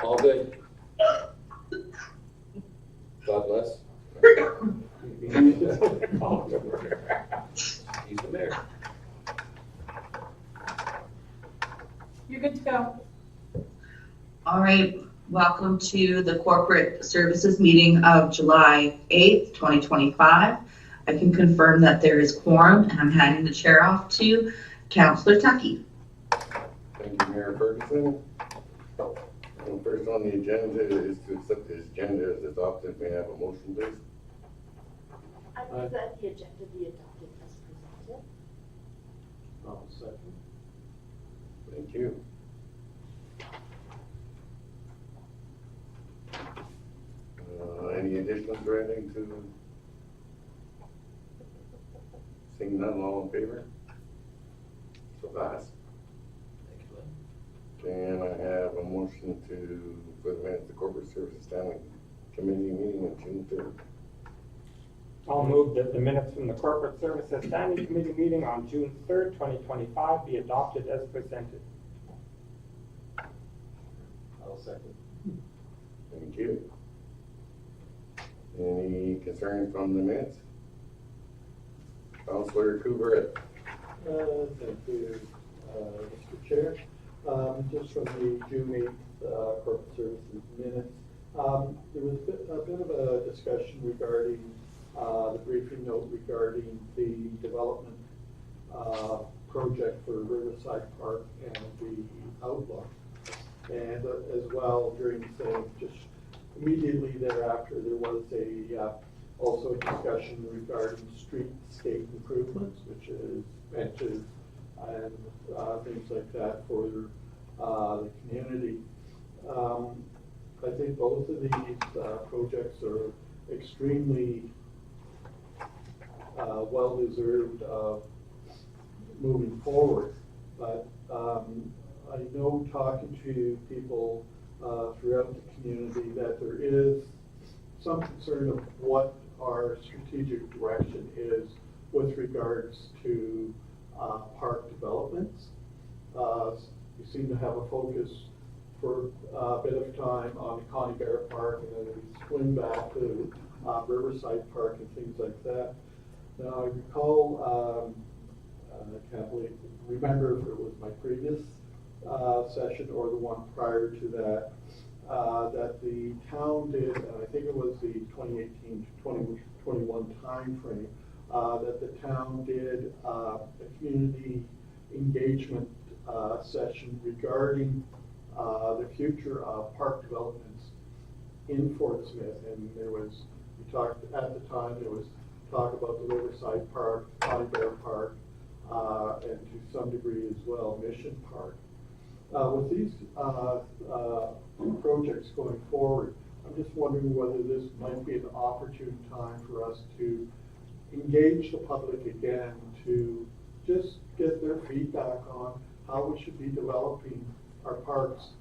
All good? God bless. He's the mayor. You're good to go. All right, welcome to the Corporate Services meeting of July 8th, 2025. I can confirm that there is quorum, and I'm handing the chair off to Councillor Tuckey. Thank you, Mayor Ferguson. First on the agenda is to accept the agenda as adopted. May I have a motion, please? I move that the agenda be adopted as presented. I'll second. Thank you. Any additions or anything to? Seeing none, all in favor? So pass. Thank you, Lynn. Can I have a motion to, for the minutes, the Corporate Services Standing Committee meeting on June 3rd? I'll move that the minutes from the Corporate Services Standing Committee meeting on June 3rd, 2025 be adopted as presented. I'll second. Thank you. Any concerns from the minutes? Councillor Cougar. Thank you, Mr. Chair. Just from the June 8th Corporate Services minutes, there was a bit of a discussion regarding the briefing note regarding the development project for Riverside Park and the Outlook. And as well, during the same, just immediately thereafter, there was also a discussion regarding streetscape improvements, which is benches and things like that for the community. I think both of these projects are extremely well-deserved moving forward. But I know, talking to people throughout the community, that there is some concern of what our strategic direction is with regards to park developments. We seem to have a focus for a bit of time on Connie Bear Park, and then we swing back to Riverside Park and things like that. Now, I recall, I can't remember if it was my previous session or the one prior to that, that the town did, and I think it was the 2018 to 2021 time frame, that the town did a community engagement session regarding the future of park developments in Fort Smith. And there was, we talked at the time, there was talk about the Riverside Park, Connie Bear Park, and to some degree as well, Mission Park. With these projects going forward, I'm just wondering whether this might be an opportune time for us to engage the public again, to just get their feedback on how we should be developing our parks.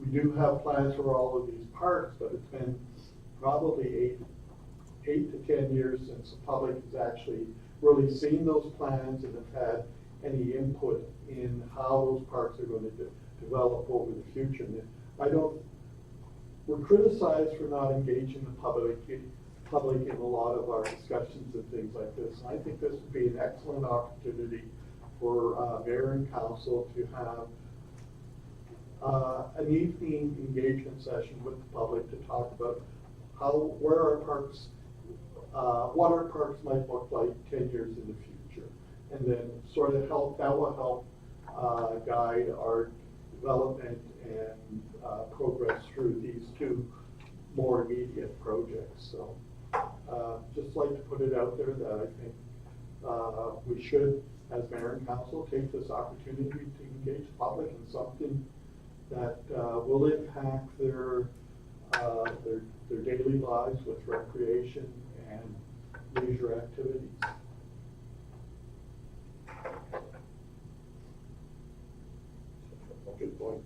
We do have plans for all of these parks, but it's been probably eight to 10 years since the public has actually really seen those plans and have had any input in how those parks are going to develop over the future. And we're criticized for not engaging the public in a lot of our discussions and things like this. And I think this would be an excellent opportunity for mayor and council to have an evening engagement session with the public to talk about where our parks, what our parks might look like 10 years in the future, and then sort of that will help guide our development and progress through these two more immediate projects. So just like to put it out there that I think we should, as mayor and council, take this opportunity to engage the public in something that will impact their daily lives with recreation and leisure activities. Good point.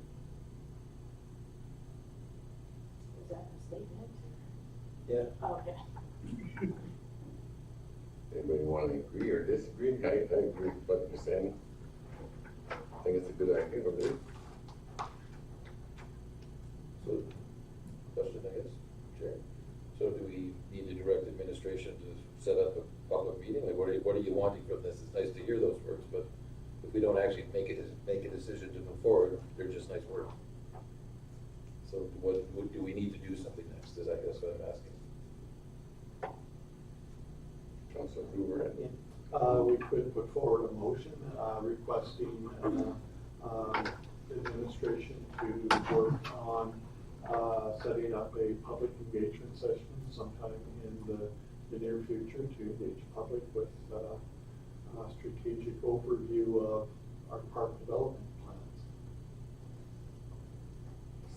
Is that a statement? Yeah. Oh, okay. Anybody want to agree or disagree? I agree with what you're saying. I think it's a good idea, don't you? So, question, I guess, Chair. So do we need to direct administration to set up a public meeting? Like, what are you wanting from this? It's nice to hear those words, but if we don't actually make a decision to move forward, they're just nice words. So what do we need to do something next, is I guess what I'm asking. Councilor Hoover. We could put forward a motion requesting administration to work on setting up a public engagement session sometime in the near future to engage the public with a strategic overview of our park development plans.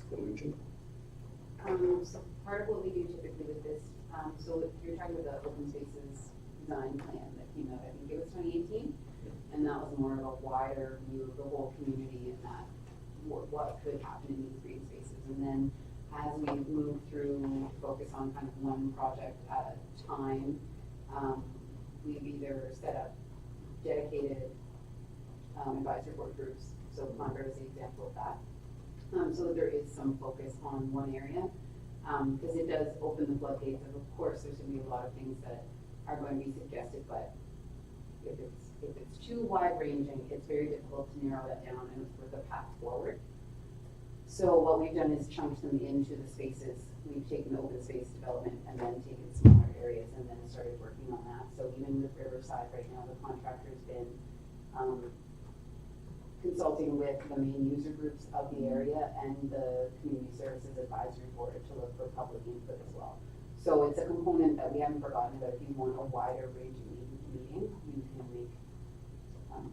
Scaligi. So part of what we do typically with this, so if you're talking about the open spaces design plan that came out, I think it was 2018, and that was more of a wider view of the whole community and that what could happen in these green spaces. And then as we move through, focus on kind of one project at a time, we've either set up dedicated advisory board groups. So Congress is the example of that. So that there is some focus on one area, because it does open the floodgates. Of course, there's going to be a lot of things that are going to be suggested, but if it's too wide ranging, it's very difficult to narrow that down and for the path forward. So what we've done is chunked them into the spaces. We've taken the open space development and then taken smaller areas and then started working on that. So even with Riverside right now, the contractor's been consulting with the main user groups of the area and the Community Services Advisory Board to look for public input as well. So it's a component that we haven't forgotten, but if you want a wider ranging meeting, you can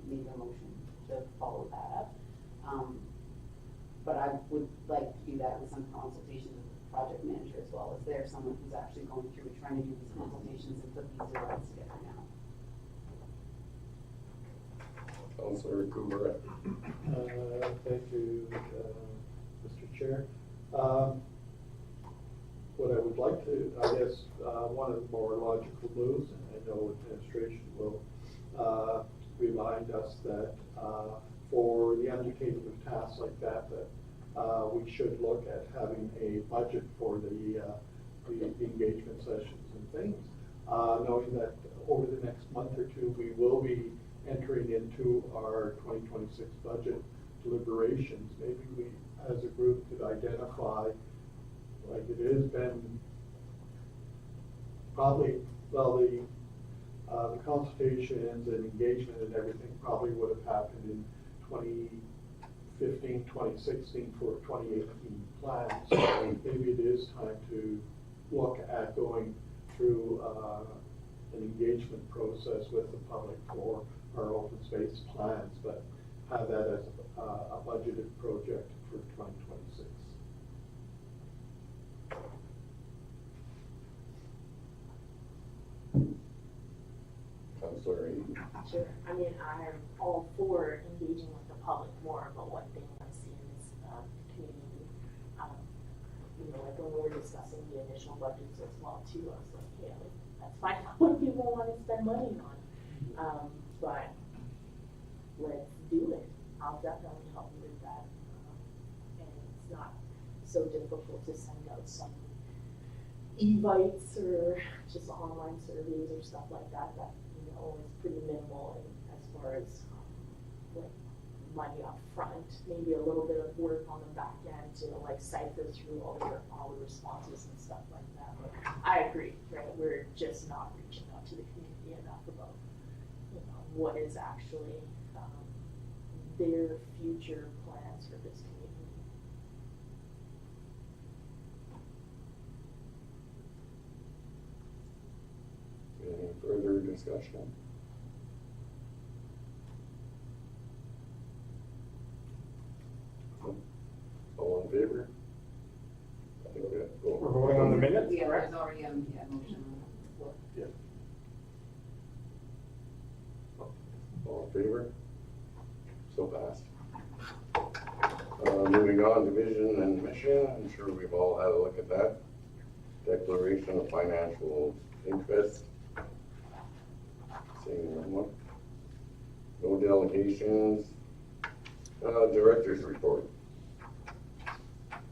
make a motion to follow that up. But I would like to do that with some consultation with the project manager as well. Is there someone who's actually going through trying to do these consultations and put these events together now? Councilor Hoover. Thank you, Mr. Chair. What I would like to, I guess, one of the more logical moves, and I know administration will remind us that for the undertaking of tasks like that, we should look at having a budget for the engagement sessions and things. Knowing that over the next month or two, we will be entering into our 2026 budget deliberations. Maybe we, as a group, could identify, like it has been probably, well, the consultations and engagement and everything probably would have happened in 2015, 2016 for 2018 plans. So maybe it is time to look at going through an engagement process with the public for our open space plans, but have that as a budgeted project for 2026. Councilor Amy. Sure. I mean, I'm all for engaging with the public more, but one thing I see in this community, you know, like when we were discussing the initial budgets as well too, I was like, yeah, like, that's fine what people want to spend money on, but let's do it. I'll definitely help you with that, and it's not so difficult to send out some evites or just online surveys or stuff like that that, you know, is pretty minimal in, as far as like money up front, maybe a little bit of work on the back end to like cipher through all the responses and stuff like that. But I agree, right? We're just not reaching out to the community enough about, you know, what is actually their future plans for this community. Any further discussion? All in favor? I think we have to go. We're voting on the minutes, Yeah, correct? there's already a motion on the floor. Yeah. All in favor? So passed. Moving on to vision and mission, I'm sure we've all had a look at that. Declaration of financial interest. Seeing no one. No delegations. Director's report.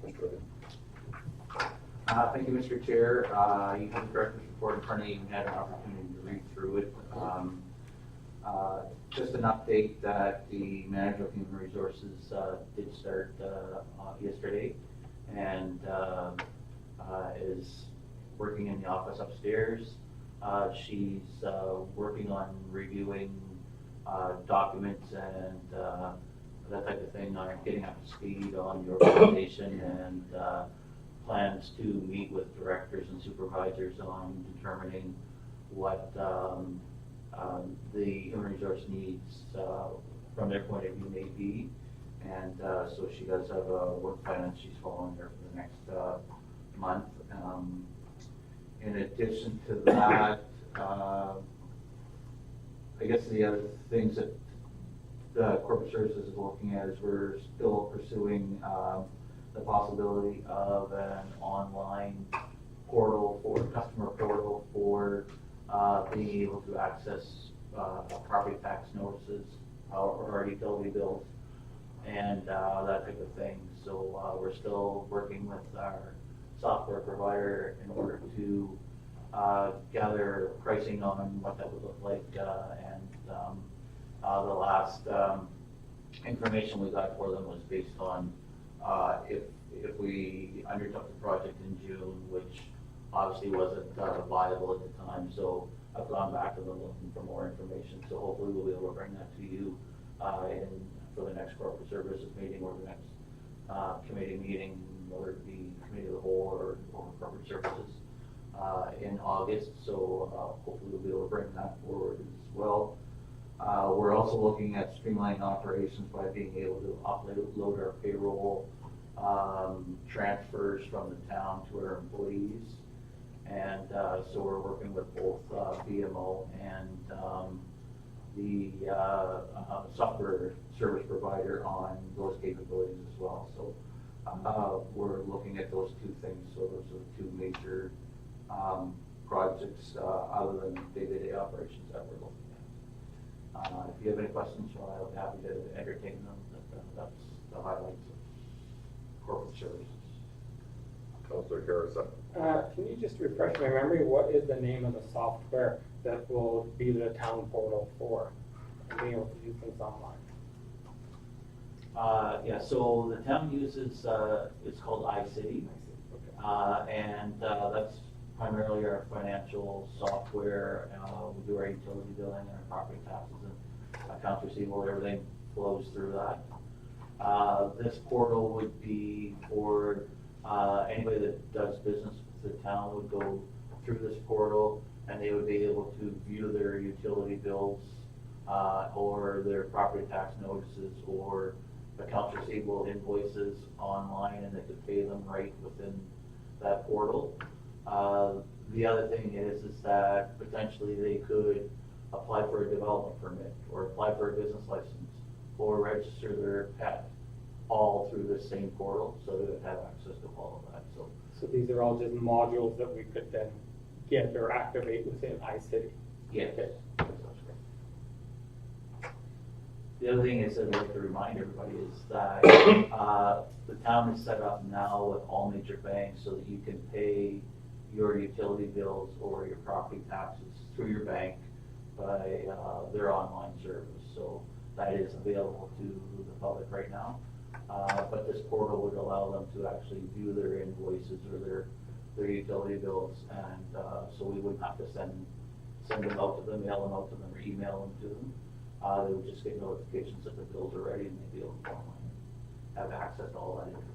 Mr. Ray. Thank you, Mr. Chair. You have the director's report in front of you. You had an opportunity to read through it. Just an update that the manager of human resources did start yesterday and is working in the office upstairs. She's working on reviewing documents and that type of thing, on getting up to speed on the organization, and plans to meet with directors and supervisors on determining what the human resource needs from their point of view may be. And so she does have a work plan that she's following there for the next month. In addition to that, I guess the other things that the corporate services is looking at is we're still pursuing the possibility of an online portal for customer portal for being able to access property tax notices or utility bills and that type of thing. So we're still working with our software provider in order to gather pricing on what that would look like, and the last information we got for them was based on if we undertook the project in June, which obviously wasn't viable at the time. So I've gone back to them looking for more information. So hopefully we'll be able to bring that to you for the next corporate services meeting or the next committee meeting, whether it be committee of the whole or corporate services in August. So hopefully we'll be able to bring that forward as well. We're also looking at streamlining operations by being able to upload our payroll transfers from the town to our employees. And so we're working with both BMO and the software service provider on those capabilities as well. So we're looking at those two things. So those are the two major projects other than day-to-day operations that we're looking at. If you have any questions, well, I'll be happy to entertain them. That's the highlights of corporate services. Councilor Harrison. Can you just refresh my memory? What is the name of the software that will be the town portal for being able to do things online? Yeah, so the town uses, it's called iCity. Okay. And that's primarily our financial software. We do our utility billing and our property taxes and accounts receivable, everything flows through that. This portal would be for anybody that does business with the town would go through this portal, and they would be able to view their utility bills or their property tax notices or accounts receivable invoices online, and they could pay them right within that portal. The other thing is that potentially they could apply for a development permit or apply for a business license or register their pet all through the same portal, so they would have access to all of that. So these are all just modules that we could then get or activate within iCity. Yeah. Okay. The other thing is I'd like to remind everybody is that the town is set up now with all major banks so that you can pay your utility bills or your property taxes through your bank by their online service. So that is available to the public right now. But this portal would allow them to actually view their invoices or their utility bills, and so we wouldn't have to send them out to them, mail them out to them, or email them to them. They would just get notifications that the bills are ready, and they'd be able to online have access to all that information.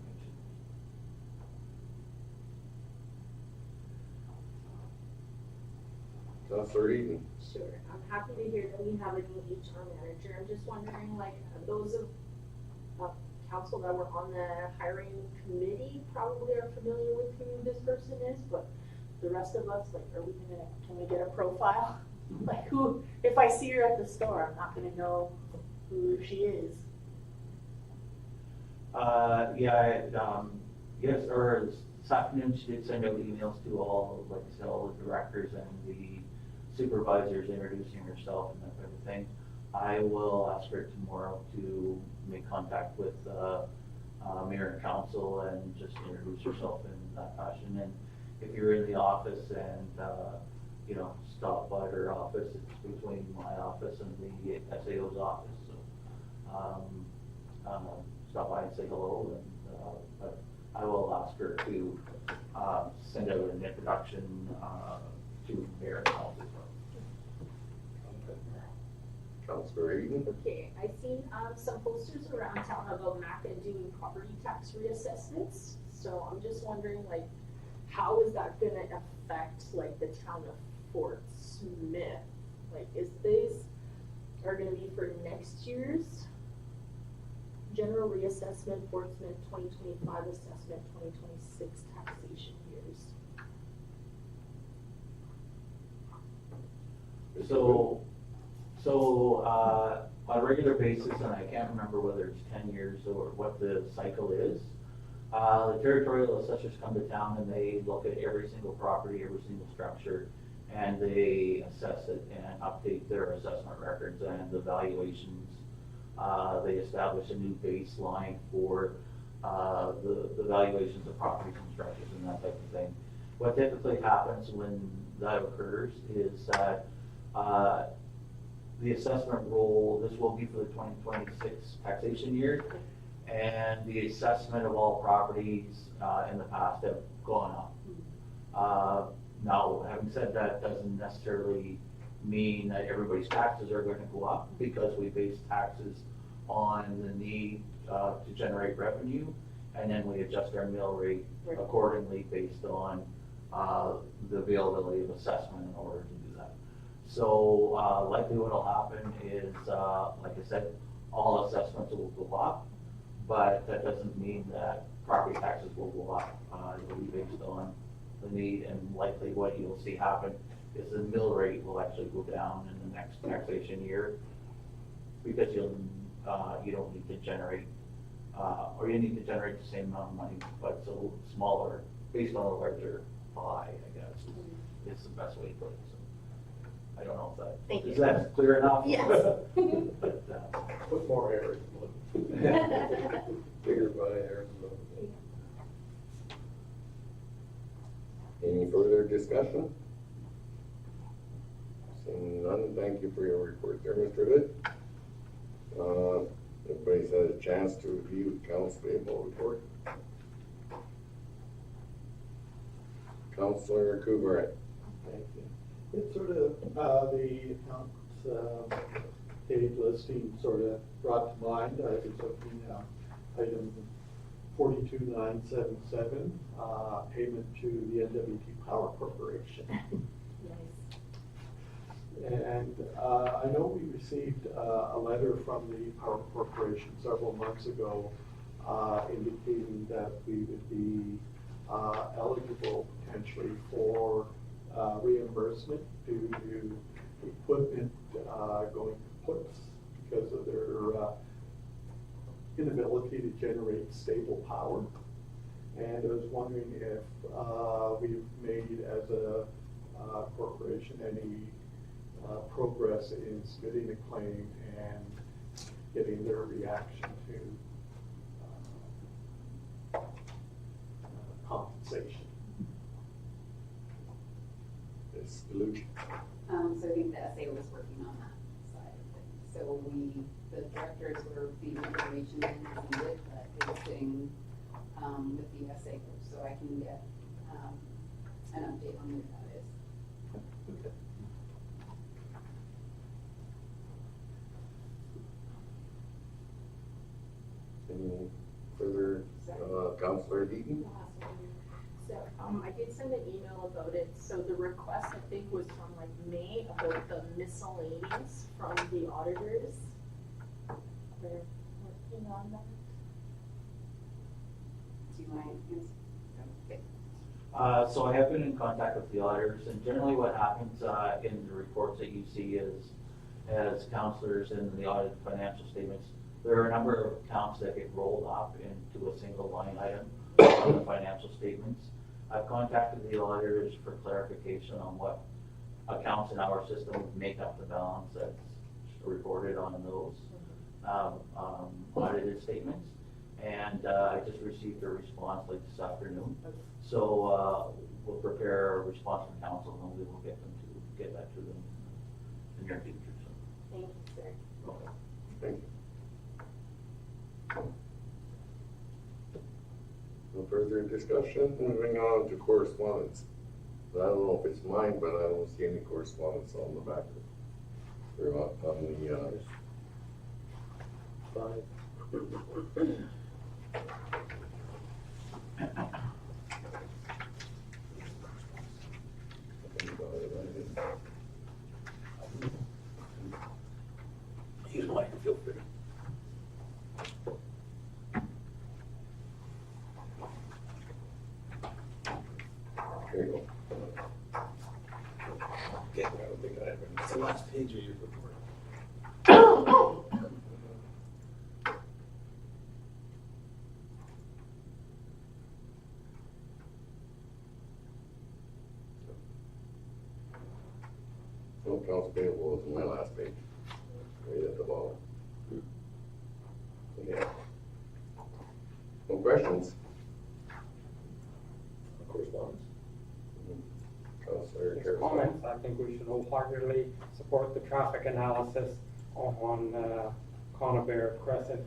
Councilor Eden. Sure, I'm happy to hear that we have a new HR manager. I'm just wondering, like, those of council that were on the hiring committee probably are familiar with who this person is, but the rest of us, like, can we get a profile? Like, who, if I see her at the store, I'm not gonna know who she is. Yes, or this afternoon she did send out emails to all, like I said, all the directors and the supervisors introducing herself and that type of thing. I will ask her tomorrow to make contact with mayor and council and just introduce yourself in that fashion. And if you're in the office and, you know, stop by her office, it's between my office and the SAO's office. So, stop by and say hello, and, but I will ask her to, send out an introduction, to mayor and council as well. Councilor Eden? Okay, I've seen, some posters around town about MACA doing property tax reassessments, so I'm just wondering, like, how is that gonna affect, like, the town of Fort Smith? Like, is these are gonna be for next year's general reassessment, Fort Smith 2025 assessment, 2026 taxation years? So, on a regular basis, and I can't remember whether it's 10 years or what the cycle is, the territorial assessors come to town and they look at every single property, every single structure, and they assess it and update their assessment records and the valuations. They establish a new baseline for the valuations of properties and structures and that type of thing. What typically happens when that occurs is that the assessment roll, this will be for the 2026 taxation year, and the assessment of all properties in the past have gone up. Now, having said that, doesn't necessarily mean that everybody's taxes are going to go up, because we base taxes on the need to generate revenue, and then we adjust our mill rate accordingly based on the availability of assessment in order to do that. So likely what will happen is, like I said, all assessments will go up, but that doesn't mean that property taxes will go up. It will be based on the need, and likely what you'll see happen is the mill rate will actually go down in the next taxation year, because you don't need to generate, or you need to generate the same amount of money, but it's a little smaller, based on a larger pie, I guess, is the best way to put it. So, I don't know if that, Thank is you. that clear enough? Yes. But, Put more air in the Bigger by air. Any further discussion? Seeing none, thank you for your report there, Mr. Hood. Everybody's had a chance to review the accounts payable report. Councilor Kubrick. Thank you. It's sort of, the accounts paid listing sort of brought to mind. I was looking at item 42977, payment to the NWT Power Corporation. Nice. And I know we received a letter from the Power Corporation several months ago indicating that we would be eligible potentially for reimbursement due to equipment going kaput because of their inability to generate stable power. And I was wondering if we've made as a corporation any progress in submitting a claim and getting their reaction to compensation. Ms. Deluge. So I think the SA was working on that side of things. So the directors were feeding information as needed, but it was sitting with the SA group, so I can get an update on where that is. Okay. Any further, Councilor Deaton? So, I did send an email about it, so the request, I think, was from like May about the miscellaneous from the auditors. They're working on that. Do you mind? Okay. So I have been in contact with the auditors, and generally what happens in the reports that you see is, as counselors in the audited financial statements, there are a number of accounts that get rolled up into a single line item on the financial statements. I've contacted the auditors for clarification on what accounts in our system make up the balance that's reported on those audited statements. And I just received a response like this afternoon. So we'll prepare a response from council and we will get that to them in the near future. So. Thank you, sir. Okay. Thank you. No further discussion, moving on to correspondence. I don't know if it's mine, but I don't see any correspondence on the back of, or on the, Use mine, feel free. There you go. Okay, I don't think I have it. It's the last page of your report. No accounts payable is my last page, right at the bottom. Yeah. No questions? Correspondence. Councilor Just Carroll. comments, I think we should wholeheartedly support the traffic analysis on Conover Crescent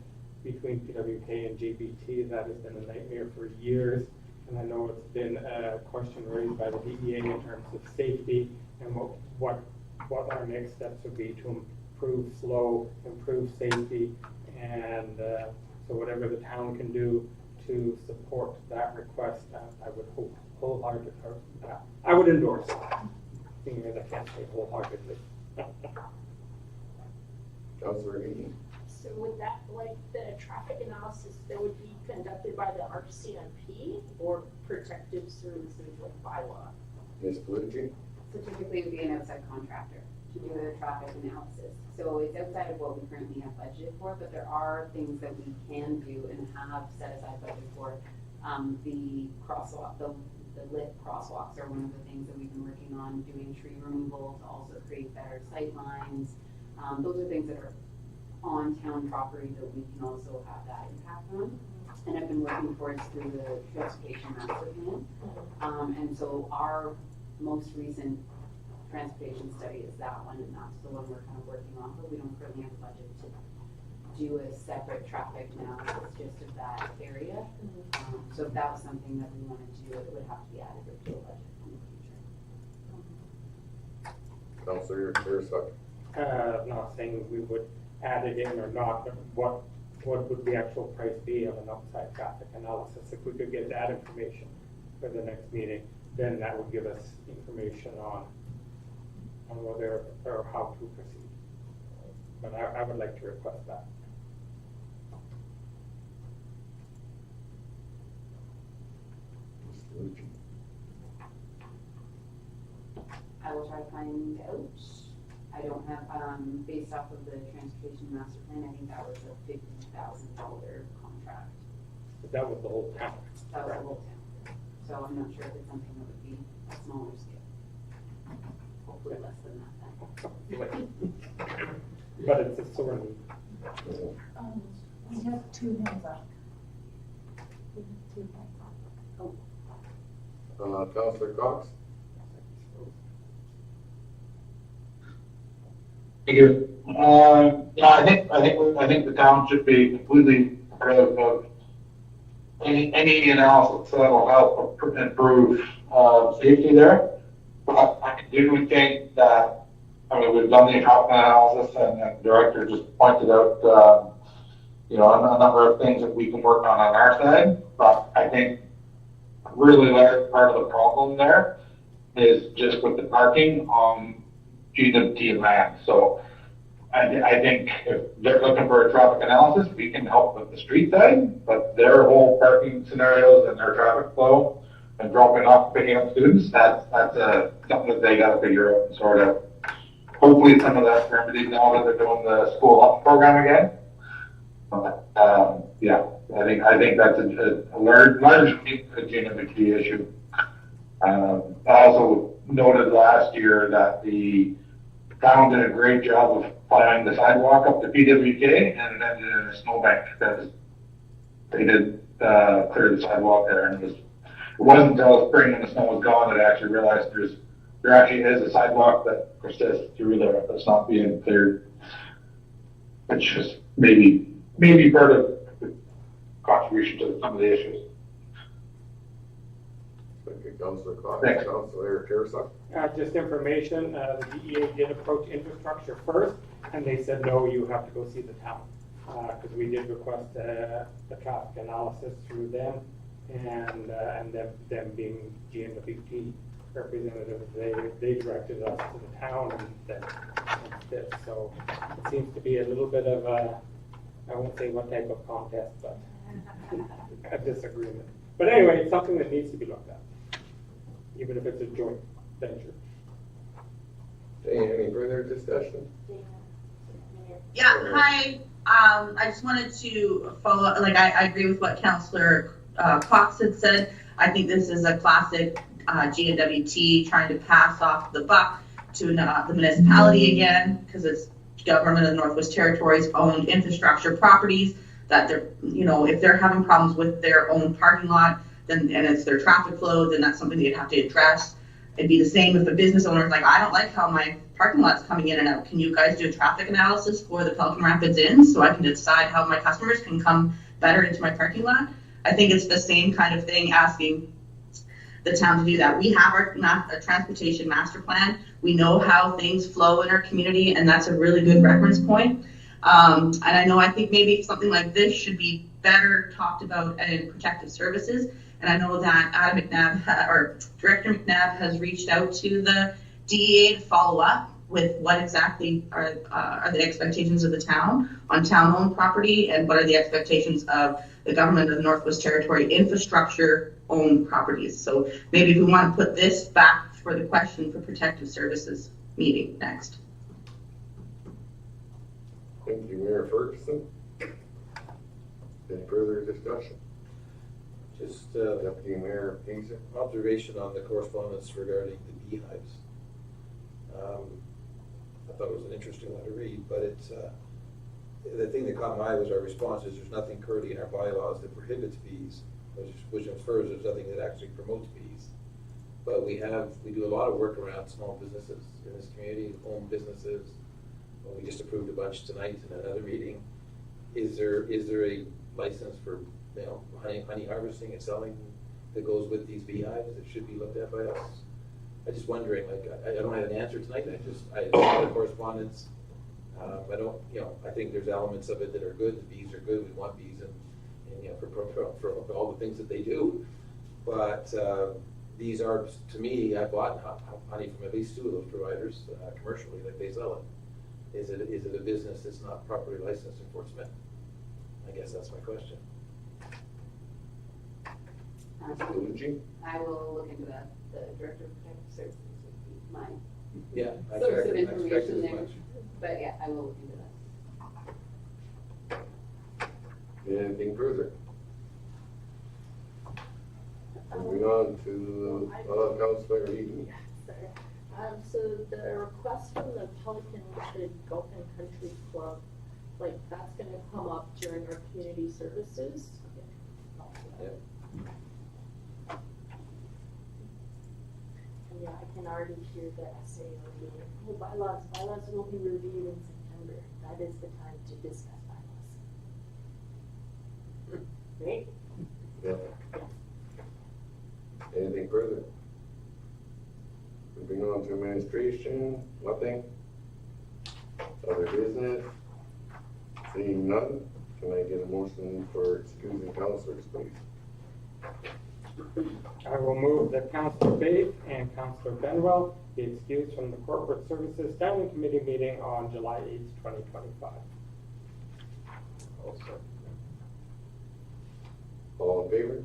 between PWK and GBT. That has been a nightmare for years. And I know it's been a question raised by the DEA in terms of safety and what our next steps would be to improve flow, improve safety, and so whatever the town can do to support that request, I would wholeheartedly, I would endorse it. Seeing as I can't say wholeheartedly. Councilor Eaton. So would that, like, the traffic analysis that would be conducted by the RCMP or protective services like bylaw? Ms. Palucci. So typically it would be an outside contractor to do the traffic analysis. So it's outside of what we currently have budgeted for, but there are things that we can do and have set aside budget for. The crosswalk, the lit crosswalks are one of the things that we've been working on, doing tree removal to also create better sight lines. Those are things that are on town property that we can also have that impact on. And I've been working towards through the transportation master plan. And so our most recent transportation study is that one, and that's the one we're kind of working on, but we don't currently have a budget to do a separate traffic analysis just of that area. So if that was something that we wanted to do, it would have to be added to a budget in the future. Councilor Carroll. Not saying we would add it in or not, but what would the actual price be of an outside traffic analysis? If we could get that information for the next meeting, then that would give us information on whether or how to proceed. But I would like to request that. Ms. Palucci. I will try to find out. I don't have, based off of the transportation master plan, I think that was a $50,000 contract. But that was the whole town. That was the whole town. So I'm not sure if it's something that would be a smaller scale. Hopefully less than that then. But it's a sore need. We have two hands up. We have two hands up. Councilor Cox. Thank you. Yeah, I think the town should be completely supportive of any analysis that will help improve safety there. But I do think that, I mean, we've done the traffic analysis, and the director just pointed out, a number of things that we can work on our side. But I think really large part of the problem there is just with the parking on GWT land. So I think if they're looking for a traffic analysis, we can help with the street side, but their whole parking scenarios and their traffic flow and dropping off, picking up students, that's something that they gotta figure out and sort of. Hopefully some of that's remedied now that they're doing the school up program again. But, yeah, I think that's a large GWT issue. I also noted last year that the town did a great job of plowing the sidewalk up to PWK, and it ended in a snowbank because they did, clear the sidewalk there, and it wasn't until spring when the snow was gone that I actually realized there actually is a sidewalk that persists through there that's not being cleared. Which is maybe part of the contribution to some of the issues. Thank you, Councillor Cox. Thanks. Councillor Carson. Just information, the DEA did approach infrastructure first, and they said, no, you have to go see the town. Because we did request the traffic analysis through them, and them being GNWT representatives, they directed us to the town, and then this. So it seems to be a little bit of a, I won't say what type of contest, but a disagreement. But anyway, it's something that needs to be looked at, even if it's a joint venture. Any further discussion? Yeah, hi. I just wanted to follow, like, I agree with what Councillor Cox had said. I think this is a classic GNWT trying to pass off the buck to the municipality again, because it's government of the Northwest Territories owned infrastructure properties that they're, if they're having problems with their own parking lot, then, and it's their traffic flow, then that's something they'd have to address. It'd be the same if a business owner is like, I don't like how my parking lot's coming in and out. Can you guys do a traffic analysis for the Pelican Rapids Inn so I can decide how my customers can come better into my parking lot? I think it's the same kind of thing, asking the town to do that. We have our transportation master plan. We know how things flow in our community, and that's a really good reference point. And I think maybe something like this should be better talked about in protective services. And I know that Adam McNabb, or Director McNabb, has reached out to the DEA to follow up with what exactly are the expectations of the town on town-owned property, and what are the expectations of the government of the Northwest Territory infrastructure-owned properties. So maybe if we want to put this back for the question for protective services meeting next. Thank you, Mayor Ferguson. Any further discussion? Just Deputy Mayor Hazer. observation on the correspondence regarding the beehives. I thought it was an interesting one to read, but it's, the thing that caught my eye was our response is there's nothing currently in our bylaws that prohibits bees, which infers there's nothing that actually promotes bees. But we do a lot of work around small businesses in this community, home businesses. We just approved a bunch tonight in another meeting. Is there a license for honey harvesting and selling that goes with these beehives that should be looked at by us? I'm just wondering, like, I don't have an answer tonight. I saw the correspondence. I think there's elements of it that are good. The bees are good. We want bees and for all the things that they do. But these are, to me, I bought honey from at least two of those providers commercially, like they sell it. Is it a business that's not properly licensed in Fort Smith? I guess that's my question. Luigi? I will look into that. The Director of Protective Services would be my Yeah, I source of expected information as there. much. But yeah, I will look into that. Anything further? Moving on to Councillor Eden. Sorry. So the request from the Pelican Ridge Golf and Country Club, like, that's gonna come up during our community services. Yeah. And yeah, I can already hear the SA being, oh, bylaws will be reviewed in September. That is the time to discuss bylaws. Right? Yeah. Anything further? Moving on to administration, nothing. Other business? Seeing none, can I get a motion for excusing councillors, please? I will move that Councillor Faith and Councillor Benwell be excused from the Corporate Services Standing Committee meeting on July 8th, 2025. Also. All in favor?